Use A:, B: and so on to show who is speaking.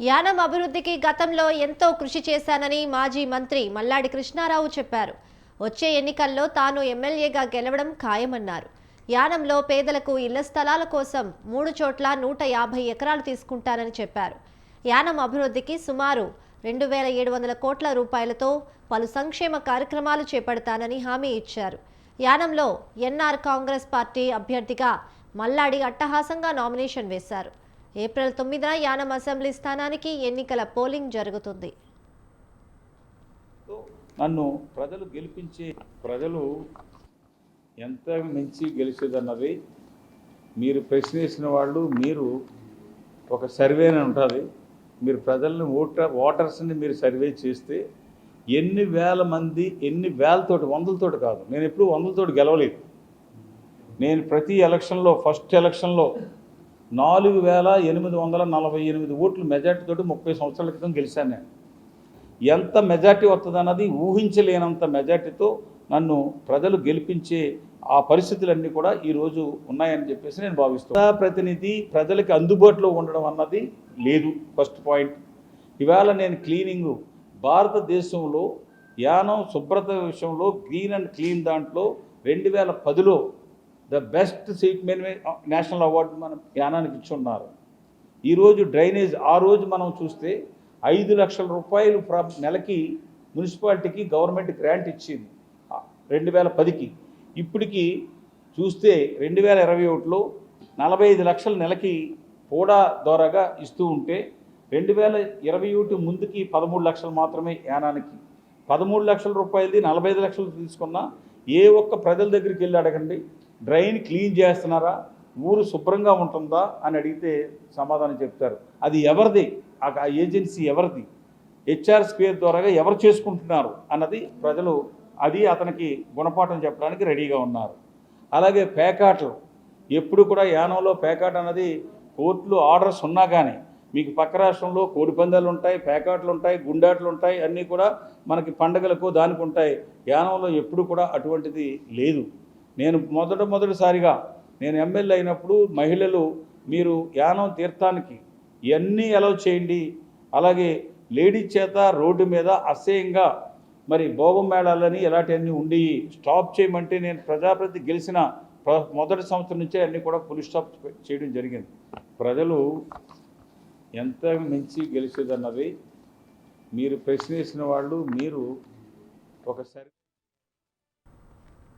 A: యానం అభివృద్ధికి గతంలో ఎంతో కృషి చేశానని మాజీ మంత్రి మల్లాడి కృష్ణారావు చెప్పారు. వచ్చే ఎన్నికల్లో తాను ఎమ్మెల్యేగా గెలవడం ఖాయమన్నారు. యానంలో పేదలకు ఇళ్ల స్థలాల కోసం 3 చోట్ల 150 ఎకరాలు తీసుకుంటానని చెప్పారు. యానం అభివృద్ధికి సుమారు 2700 కోట్ల రూపాయలతో పలు సంక్షేమ కార్యక్రమాలు చేపడతానని హామీ ఇచ్చారు. యానంలో ఎన్ఆర్ కాంగ్రెస్ పార్టీ అభ్యర్థిగా మల్లాడి అట్టహాసంగా నామినేషన్ వేశారు. ఏప్రిల్ 9న యానం అసెంబ్లీ స్థానానికి ఎన్నికల పోలింగ్ జరుగుతుంది.
B: నన్ను ప్రజలు గెలిపించే ప్రజలు ఎంత మించి గెలిచేదన్నది మీరు ప్రశ్నించిన వాళ్ళు మీరు ఒక సర్వే అని ఉంటుంది. మీరు ప్రజల్ని ఓటర్స్ని మీరు సర్వే చేస్తే ఎన్ని వేల మంది ఎన్ని వేలతోటి వందలతోటి కాదు, నేను ఎప్పుడు వందలతోటి గెలవలేదు. నేను ప్రతి ఎలక్షన్లో ఫస్ట్ ఎలక్షన్లో 4848 ఓట్లు మెజార్టీతోటి 30 సంవత్సరాల క్రితం గెలిచాను. నేను ఎంత మెజార్టీ వస్తుందన్నది ఊహించలేనంత మెజార్టీతో నన్ను ప్రజలు గెలిపించే ఆ పరిస్థితులన్నీ కూడా ఈరోజు ఉన్నాయని చెప్పేసి నేను భావిస్తున్నాను. ప్రతినిధి ప్రజలకి అందుబాటులో ఉండడం అన్నది లేదు. First point. ఇవాళ నేను క్లీనింగు భారతదేశంలో యానం శుభ్రత విషయంలో గ్రీన్ అండ్ క్లీన్ దాంట్లో 2010లో the best city national award మనం యానానికి ఇచ్చున్నారు. ఈరోజు డ్రైనేజ్ ఆ రోజు మనం చూస్తే 5 లక్షల రూపాయలు నెలకి మున్సిపాలిటీకి గవర్నమెంట్ గ్రాంట్ ఇచ్చింది 2010కి. ఇప్పటికి చూస్తే 2021లో 45 లక్షల నెలకి పోడా ద్వారాగా ఇస్తూ ఉంటే 2021 ముందుకి 13 లక్షలు మాత్రమే యానానికి. 13 లక్షల రూపాయలది 45 లక్షలు తీసుకున్నా ఏ ఒక్క ప్రజల దగ్గరికి వెళ్ళి అడగండి, డ్రైన్ క్లీన్ చేస్తున్నారా, ఊరు శుభ్రంగా ఉంటుందా అని అడిగితే సమాధానం చెప్తారు. అది ఎవరిది, ఆ ఏజెన్సీ ఎవరిది, హెచ్ఆర్ స్క్వేర్ ద్వారా ఎవరు చేసుకుంటున్నారు అన్నది ప్రజలు అది అతనికి గుణపాఠం చెప్పడానికి రెడీగా ఉన్నారు. అలాగే పేకాట్లు ఎప్పుడు కూడా యానంలో పేకాట అన్నది కోర్టులు ఆర్డర్స్ ఉన్నా కానీ మీకు పక్క రాష్ట్రంలో కోడిపందాలు ఉంటాయి, పేకాట్లు ఉంటాయి, గుండాట్లు ఉంటాయి, అన్నీ కూడా మనకి పండగలకు దానికి ఉంటాయి. యానంలో ఎప్పుడు కూడా అటువంటిది లేదు. నేను మొదటిసారిగా నేను ఎమ్మెల్యే అయినప్పుడు మహిళలు మీరు యానం తీర్థానికి ఇవన్నీ అలౌ చేయండి, అలాగే లేడీస్ చేత రోడ్డు మీద అసహ్యంగా మరి భోగం మేళాలని ఇలాంటివన్నీ ఉండి స్టాప్ చేయమంటే నేను ప్రజాప్రతి గెలిచిన మొదటి సంవత్సరం నుంచే అన్నీ కూడా ఫుల్ స్టాప్ చేయడం జరిగింది. ప్రజలు ఎంత మించి గెలిచేదన్నది మీరు ప్రశ్నించిన వాళ్ళు మీరు ఒకసారి